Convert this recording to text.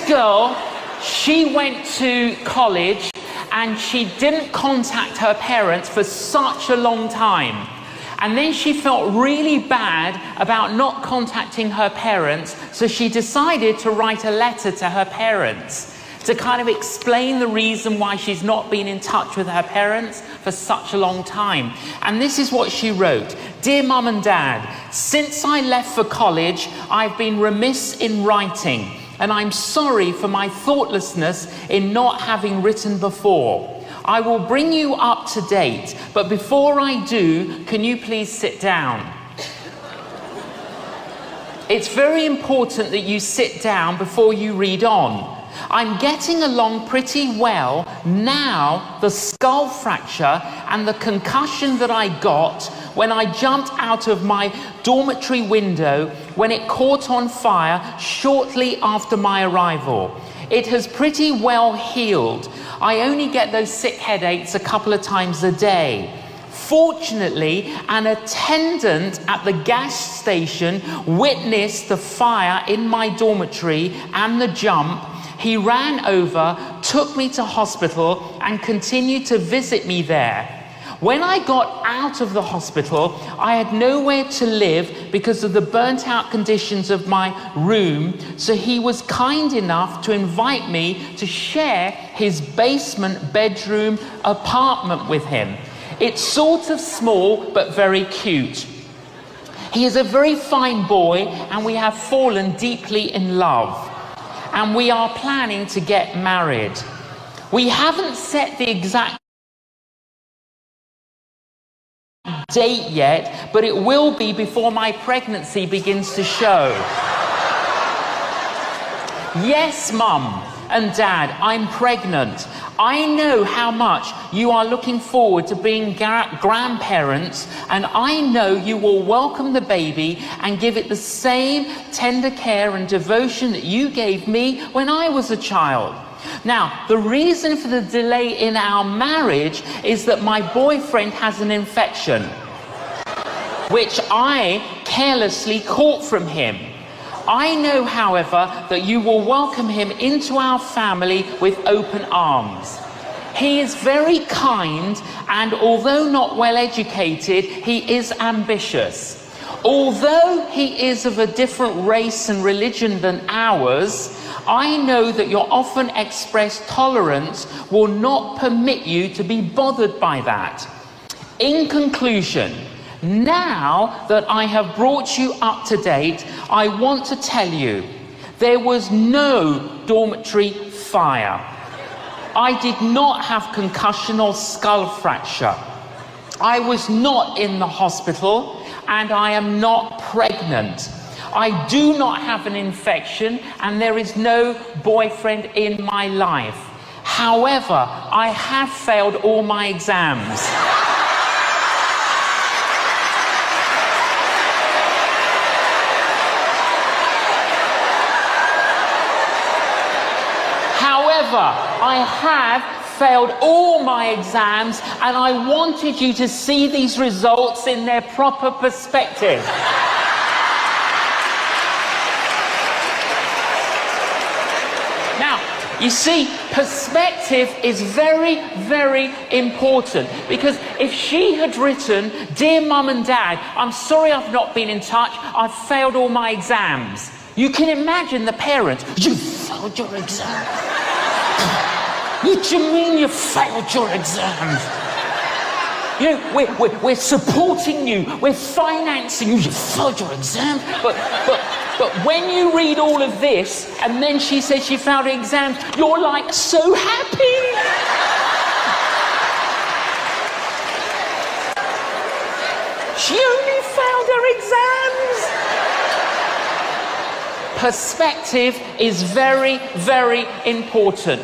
girl, she went to college and she didn't contact her parents for such a long time. And then she felt really bad about not contacting her parents, so she decided to write a letter to her parents to kind of explain the reason why she's not been in touch with her parents for such a long time. And this is what she wrote. Dear Mum and Dad, since I left for college, I've been remiss in writing, and I'm sorry for my thoughtlessness in not having written before. I will bring you up to date, but before I do, can you please sit down? It's very important that you sit down before you read on. I'm getting along pretty well now. The skull fracture and the concussion that I got when I jumped out of my dormitory window when it caught on fire shortly after my arrival. It has pretty well healed. I only get those sick headaches a couple of times a day. Fortunately, an attendant at the gas station witnessed the fire in my dormitory and the jump. He ran over, took me to hospital, and continued to visit me there. When I got out of the hospital, I had nowhere to live because of the burnt out conditions of my room, so he was kind enough to invite me to share his basement bedroom apartment with him. It's sort of small, but very cute. He is a very fine boy, and we have fallen deeply in love. And we are planning to get married. We haven't set the exact date yet, but it will be before my pregnancy begins to show. Yes, Mum and Dad, I'm pregnant. I know how much you are looking forward to being grandparents, and I know you will welcome the baby and give it the same tender care and devotion that you gave me when I was a child. Now, the reason for the delay in our marriage is that my boyfriend has an infection, which I carelessly caught from him. I know, however, that you will welcome him into our family with open arms. He is very kind, and although not well educated, he is ambitious. Although he is of a different race and religion than ours, I know that your often expressed tolerance will not permit you to be bothered by that. In conclusion, now that I have brought you up to date, I want to tell you, there was no dormitory fire. I did not have concussion or skull fracture. I was not in the hospital, and I am not pregnant. I do not have an infection, and there is no boyfriend in my life. However, I have failed all my exams. I have failed all my exams, and I wanted you to see these results in their proper perspective. Now, you see, perspective is very, very important, because if she had written, Dear Mum and Dad, I'm sorry I've not been in touch, I've failed all my exams. You can imagine the parents, you failed your exams. What do you mean you failed your exams? You know, we're supporting you, we're financing you, you failed your exams. But when you read all of this, and then she says she failed her exams, you're like so happy. She only failed her exams. Perspective is very, very important.